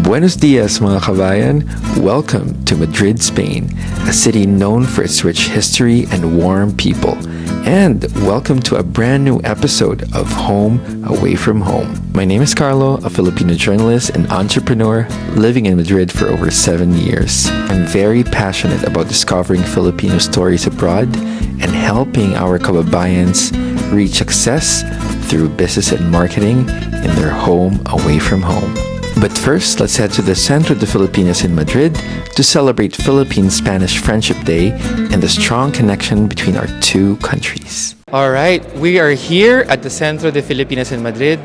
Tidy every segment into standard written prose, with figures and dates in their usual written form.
Buenos dias mga kabayan. Welcome to Madrid, Spain, a city known for its rich history and warm people. And welcome to a brand new episode of Home Away from Home. My name is Carlo, a Filipino journalist and entrepreneur living in Madrid for over 7 years. I'm very passionate about discovering Filipino stories abroad and helping our kababayans reach success through business and marketing in their home away from home. But first, let's head to the Centro de Filipinas in Madrid to celebrate Philippine-Spanish Friendship Day and the strong connection between our two countries. All right, we are here at the Centro de Filipinas in Madrid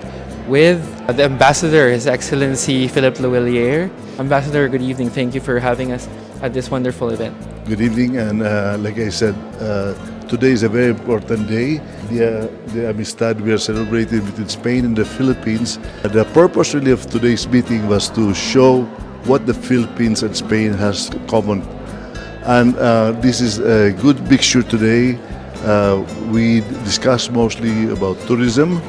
with the Ambassador, His Excellency Philippe Lhuillier. Ambassador, good evening. Thank you for having us at this wonderful event. Good evening, and like I said, today is a very important day. The Amistad we are celebrating between Spain and the Philippines. The purpose really of today's meeting was to show what the Philippines and Spain has common. And this is a good mixture today. We discussed mostly about tourism,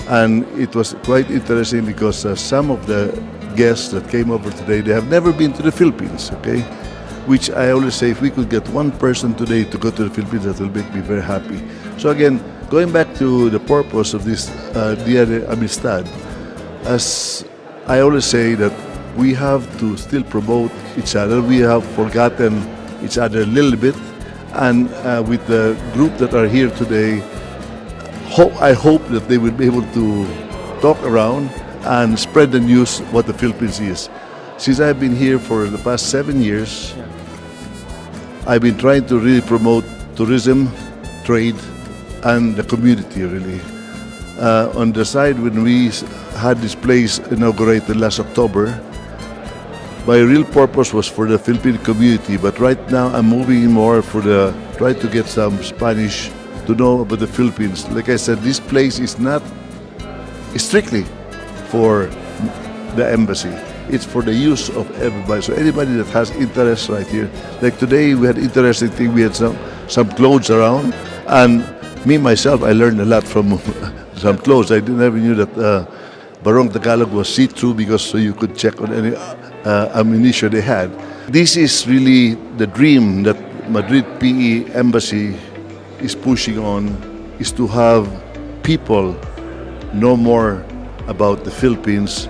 and it was quite interesting because some of the guests that came over today, they have never been to the Philippines, okay? Which I always say, if we could get one person today to go to the Philippines, that will make me very happy. So again, going back to the purpose of this Dia de Amistad, as I always say that we have to still promote each other. We have forgotten each other a little bit, and with the group that are here today, I hope that they will be able to talk around and spread the news what the Philippines is. Since I've been here for the past 7 years, I've been trying to really promote tourism, trade, and the community really. On the side, when we had this place inaugurated last October, my real purpose was for the Philippine community, but right now I'm moving more for try to get some Spanish to know about the Philippines. Like I said, this place is not strictly for the embassy. It's for the use of everybody. So anybody that has interest right here. Like today, we had interesting thing. We had some clothes around, and me myself, I learned a lot from some clothes. I never knew that Barong Tagalog was see-through because so you could check on any ammunition they had. This is really the dream that Madrid PE Embassy is pushing on, is to have people know more about the Philippines.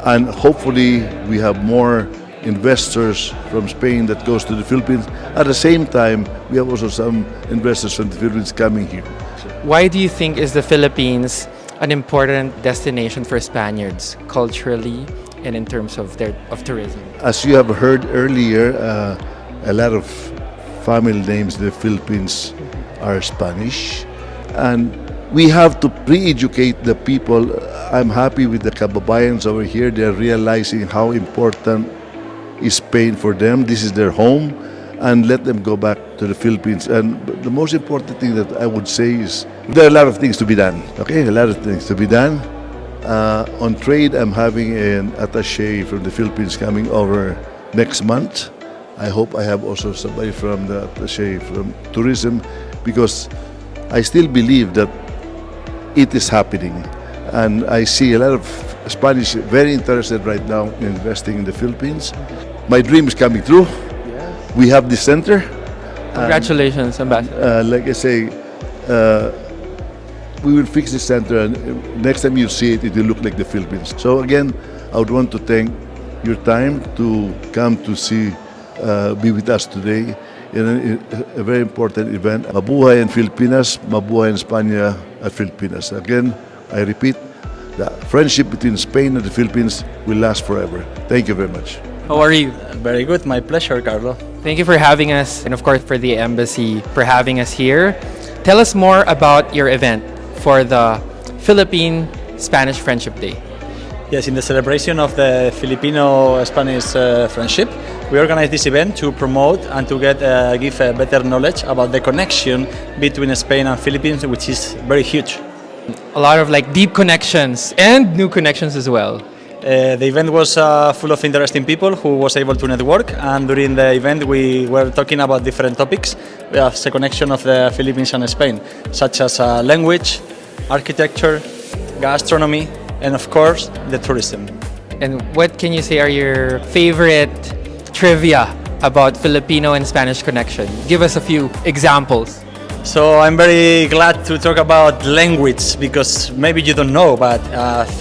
And hopefully we have more investors from Spain that goes to the Philippines. At the same time, we have also some investors from the Philippines coming here. Why do you think is the Philippines an important destination for Spaniards culturally and in terms of tourism? As you have heard earlier, a lot of family names in the Philippines are Spanish. And we have to pre-educate the people. I'm happy with the kababayans over here. They're realizing how important is Spain for them. This is their home, and let them go back to the Philippines. And the most important thing that I would say is there are a lot of things to be done. Okay, a lot of things to be done. On trade, I'm having an attaché from the Philippines coming over next month. I hope I have also somebody from the attaché from tourism, because I still believe that it is happening. And I see a lot of Spanish very interested right now in investing in the Philippines. My dream is coming true. Yes. We have this center. Congratulations, Ambassador. Like I say, we will fix this center, and next time you see it, it will look like the Philippines. So again, I would want to thank your time to come to be with us today in a very important event. Mabuhay ang Filipinas, mabuhay ang España at Filipinas. Again, I repeat, the friendship between Spain and the Philippines will last forever. Thank you very much. How are you? Very good. My pleasure, Carlo. Thank you for having us, and of course for the embassy for having us here. Tell us more about your event for the Philippine-Spanish Friendship Day. Yes, in the celebration of the Filipino-Spanish Friendship, we organized this event to promote and to give better knowledge about the connection between Spain and Philippines, which is very huge. A lot of deep connections and new connections as well. The event was full of interesting people who was able to network, and during the event we were talking about different topics as a connection of the Philippines and Spain, such as language, architecture, gastronomy, and of course the tourism. And what can you say are your favorite trivia about Filipino and Spanish connection? Give us a few examples. So I'm very glad to talk about language because maybe you don't know, but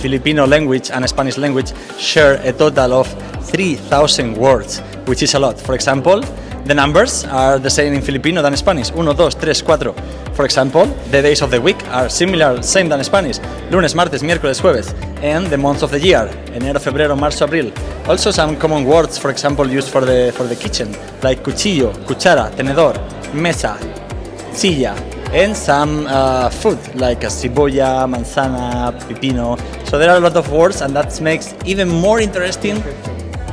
Filipino language and Spanish language share a total of 3,000 words, which is a lot. For example, the numbers are the same in Filipino than Spanish. 1, 2, 3, 4. For example, the days of the week are similar, same than Spanish. Lunes, martes, miércoles, jueves. And the months of the year, enero, febrero, marzo, abril. Also some common words, for example, used for the kitchen, like cuchillo, cuchara, tenedor, mesa, silla, and some food like cebolla, manzana, pepino. So there are a lot of words, and that makes even more interesting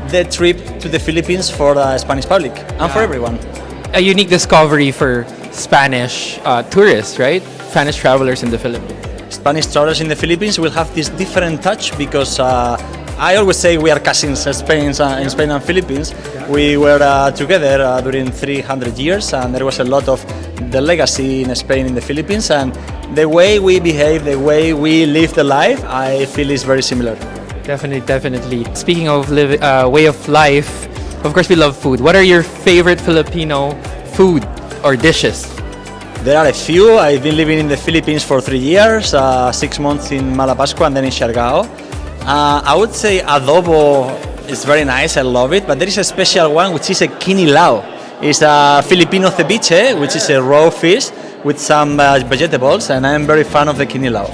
the trip to the Philippines for the Spanish public and for everyone. A unique discovery for Spanish tourists, right? Spanish travelers in the Philippines. Spanish travelers in the Philippines will have this different touch because I always say we are cousins in Spain and Philippines. We were together during 300 years, and there was a lot of the legacy in Spain in the Philippines, and the way we behave, the way we live the life, I feel is very similar. Definitely. Speaking of way of life, of course we love food. What are your favorite Filipino food or dishes? There are a few. I've been living in the Philippines for 3 years, 6 months in Malapascua and then in Siargao. I would say adobo is very nice, I love it, but there is a special one which is a kinilaw. It's a Filipino ceviche, which is a raw fish with some vegetables, and I'm very fan of the kinilaw.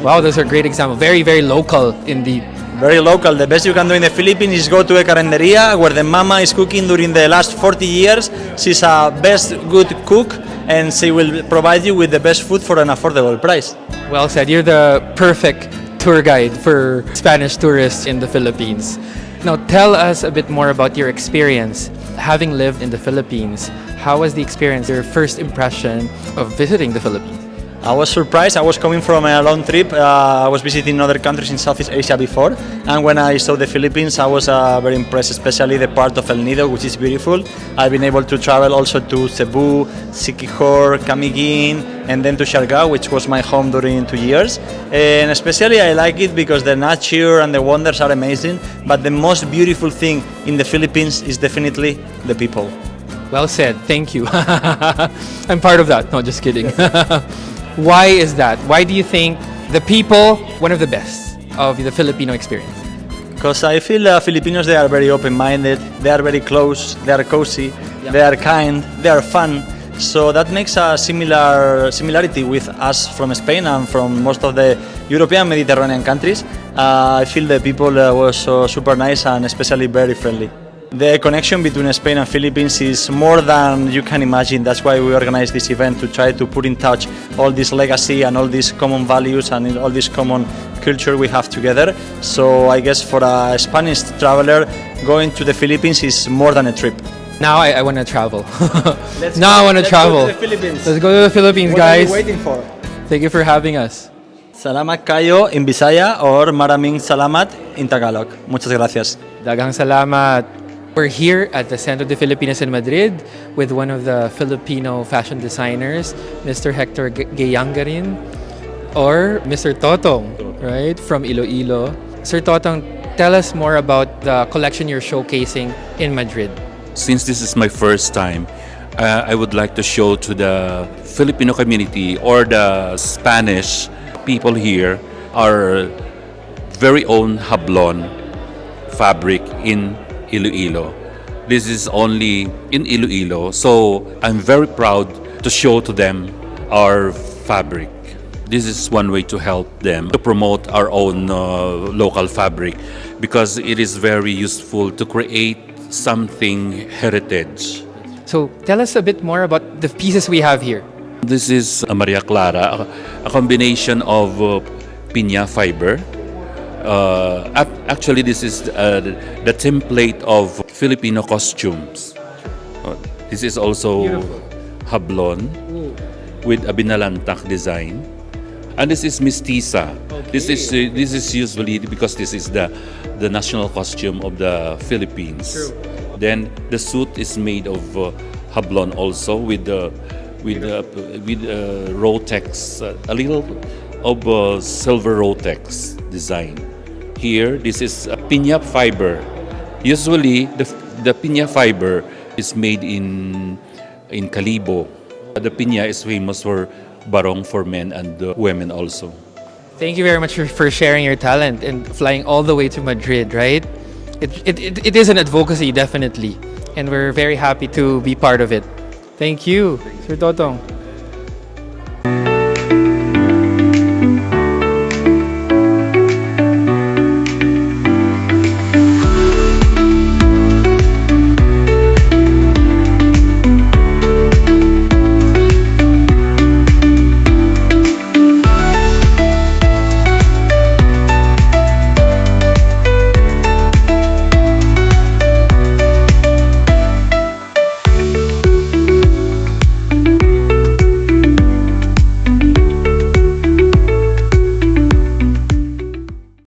Wow, those are great examples. Very, very local indeed. Very local. The best you can do in the Philippines is go to a carinderia where the mama is cooking during the last 40 years. She's a best good cook, and she will provide you with the best food for an affordable price. Well said. You're the perfect tour guide for Spanish tourists in the Philippines. Now, tell us a bit more about your experience having lived in the Philippines. How was the experience, your first impression of visiting the Philippines? I was surprised. I was coming from a long trip. I was visiting other countries in Southeast Asia before, and when I saw the Philippines, I was very impressed, especially the part of El Nido, which is beautiful. I've been able to travel also to Cebu, Siquijor, Camiguin, and then to Siargao, which was my home during 2 years. And especially I like it because the nature and the wonders are amazing, but the most beautiful thing in the Philippines is definitely the people. Well said. Thank you. I'm part of that. No, just kidding. Why is that? Why do you think the people, one of the best of the Filipino experience? Because I feel Filipinos, they are very open-minded, they are very close, they are cozy, they are kind, they are fun. So that makes a similarity with us from Spain and from most of the European Mediterranean countries. I feel the people were so super nice and especially very friendly. The connection between Spain and Philippines is more than you can imagine. That's why we organized this event, to try to put in touch all this legacy and all these common values and all this common culture we have together. So I guess for a Spanish traveler, going to the Philippines is more than a trip. Now I want to travel. Let's I want to travel. Go to the Philippines. Let's go to the Philippines, What guys. are you waiting for? Thank you for having us. Salamat kayo in Bisaya or maraming salamat in Tagalog. Muchas gracias. Daghang salamat. We're here at the Centro de Filipinas in Madrid with one of the Filipino fashion designers, Mr. Hector Gellangrain, or Mr. Totong, right, from Iloilo. Sir Totong, tell us more about the collection you're showcasing in Madrid. Since this is my first time, I would like to show to the Filipino community or the Spanish people here our very own hablon fabric in Iloilo. This is only in Iloilo, so I'm very proud to show to them our fabric. This is one way to help them to promote our own local fabric, because it is very useful to create something heritage. So tell us a bit more about the pieces we have here. This is a Maria Clara, a combination of piña fiber. Actually, this is the template of Filipino costumes. This is also Beautiful. hablon with a binalantak design, and this is mestiza. This is usually because this is the national costume of the Philippines. True. Then the suit is made of hablon also with rotex, a little of silver rotex design Here, this is a piña fiber. Usually, the piña fiber is made in Calibo. The piña is famous for barong for men and women also. Thank you very much for sharing your talent and flying all the way to Madrid, right? It is an advocacy, definitely. And we're very happy to be part of it. Thank you, Sir Totong.